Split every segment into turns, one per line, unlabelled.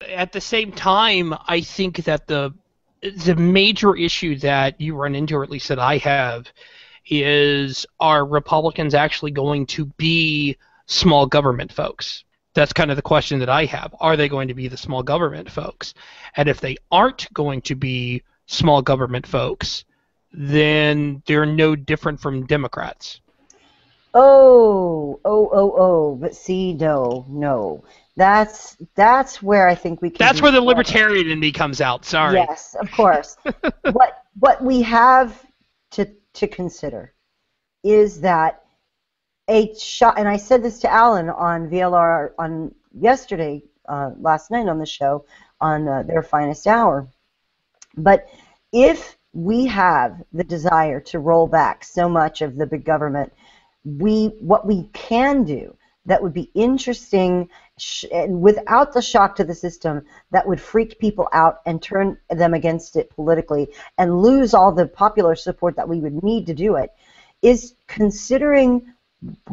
at the same time, I think that the major issue that you run into, or at least that I have, is are Republicans actually going to be small government folks? That's kind of the question that I have. Are they going to be the small government folks? And if they aren't going to be small government folks, then they're no different from Democrats.
But see, no. That's where I think we can
That's
be
where the
clever.
libertarian in me comes out. Sorry.
Yes, of course. What we have to consider is that a shot, and I said this to Alan on VLR on yesterday, last night on the show, on their finest hour. But if we have the desire to roll back so much of the big government, what we can do that would be interesting, and without the shock to the system, that would freak people out and turn them against it politically and lose all the popular support that we would need to do it, is considering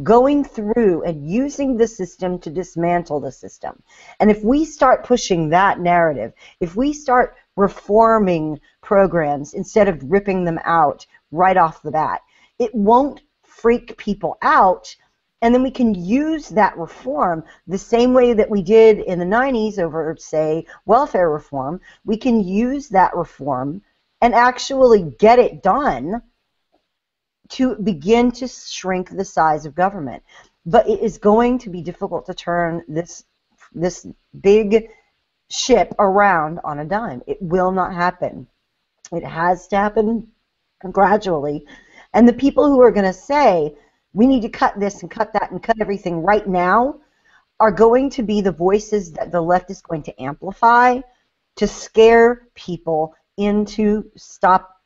going through and using the system to dismantle the system. And if we start pushing that narrative, if we start reforming programs instead of ripping them out right off the bat, it won't freak people out, and then we can use that reform the same way that we did in the 90s over, say, welfare reform. We can use that reform and actually get it done to begin to shrink the size of government. But it is going to be difficult to turn this big ship around on a dime. It will not happen. It has to happen gradually. And the people who are going to say, we need to cut this and cut that and cut everything right now, are going to be the voices that the left is going to amplify to scare people into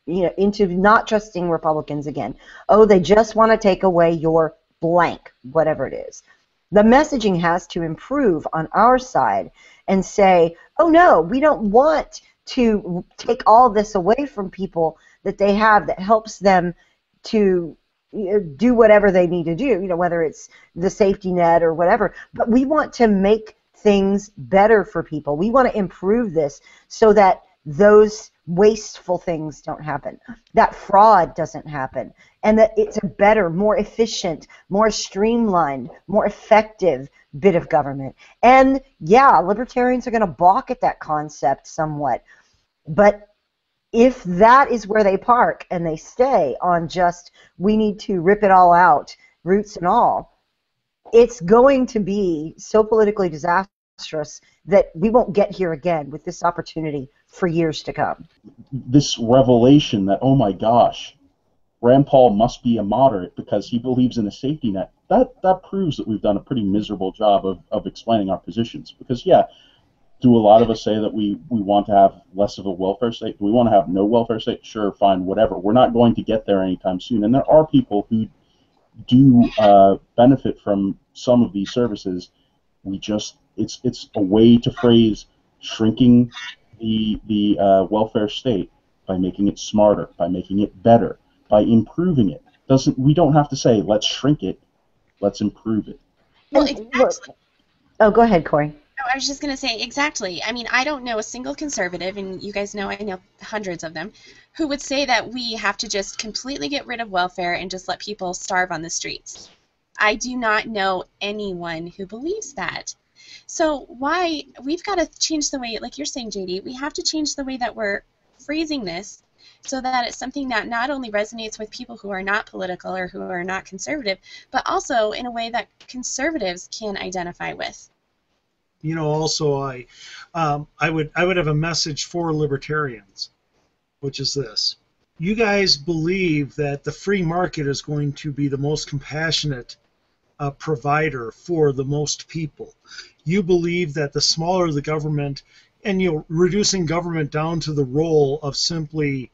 into not trusting Republicans again. Oh, they just want to take away your blank, whatever it is. The messaging has to improve on our side and say, oh no, we don't want to take all this away from people that they have that helps them to do whatever they need to do, whether it's the safety net or whatever. But we want to make things better for people. We want to improve this so that those wasteful things don't happen, that fraud doesn't happen, and that it's a better, more efficient, more streamlined, more effective bit of government. And yeah, libertarians are going to balk at that concept somewhat, but if that is where they park and they stay on just, we need to rip it all out, roots and all, it's going to be so politically disastrous that we won't get here again with this opportunity for years to come.
This revelation that, oh my gosh, Rand Paul must be a moderate because he believes in a safety net, that proves that we've done a pretty miserable job of explaining our positions. Because, yeah, do a lot of us say that we want to have less of a welfare state? Do we want to have no welfare state? Sure, fine, whatever. We're not going to get there anytime soon. And there are people who do benefit from some of these services. It's a way to phrase shrinking the welfare state by making it smarter, by making it better, by improving it. We don't have to say, let's shrink it, let's improve it.
Well, exactly.
Oh, go ahead, Corey.
I was just going to say, exactly. I mean, I don't know a single conservative, and you guys know I know hundreds of them, who would say that we have to just completely get rid of welfare and just let people starve on the streets. I do not know anyone who believes that. So we've got to change the way, like you're saying, JD, we have to change the way that we're phrasing this so that it's something that not only resonates with people who are not political or who are not conservative, but also in a way that conservatives can identify with.
Also, I would have a message for libertarians, which is this. You guys believe that the free market is going to be the most compassionate provider for the most people. You believe that the smaller the government, and reducing government down to the role of simply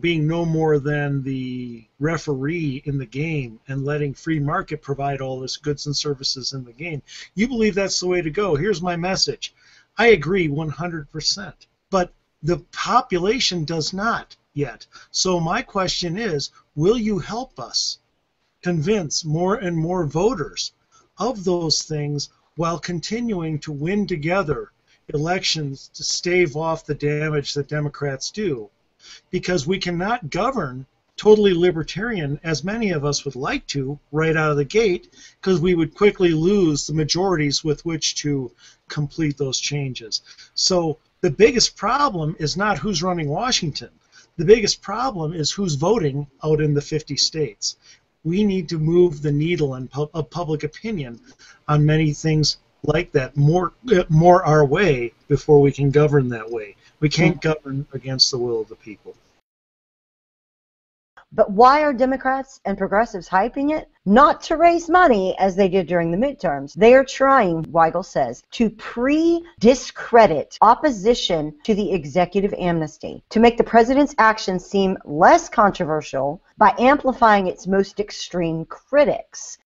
being no more than the referee in the game and letting free market provide all this goods and services in the game. You believe that's the way to go. Here's my message. I agree 100%, but the population does not yet. So my question is, will you help us convince more and more voters of those things while continuing to win together elections to stave off the damage that Democrats do, because we cannot govern totally libertarian, as many of us would like to, right out of the gate, because we would quickly lose the majorities with which to complete those changes. So the biggest problem is not who's running Washington. The biggest problem is who's voting out in the 50 states. We need to move the needle of public opinion on many things like that more our way before we can govern that way. We can't govern against the will of the people.
But why are Democrats and progressives hyping it? Not to raise money, as they did during the midterms. They are trying, Weigel says, to discredit opposition to the executive amnesty, to make the president's actions seem less controversial by amplifying its most extreme critics.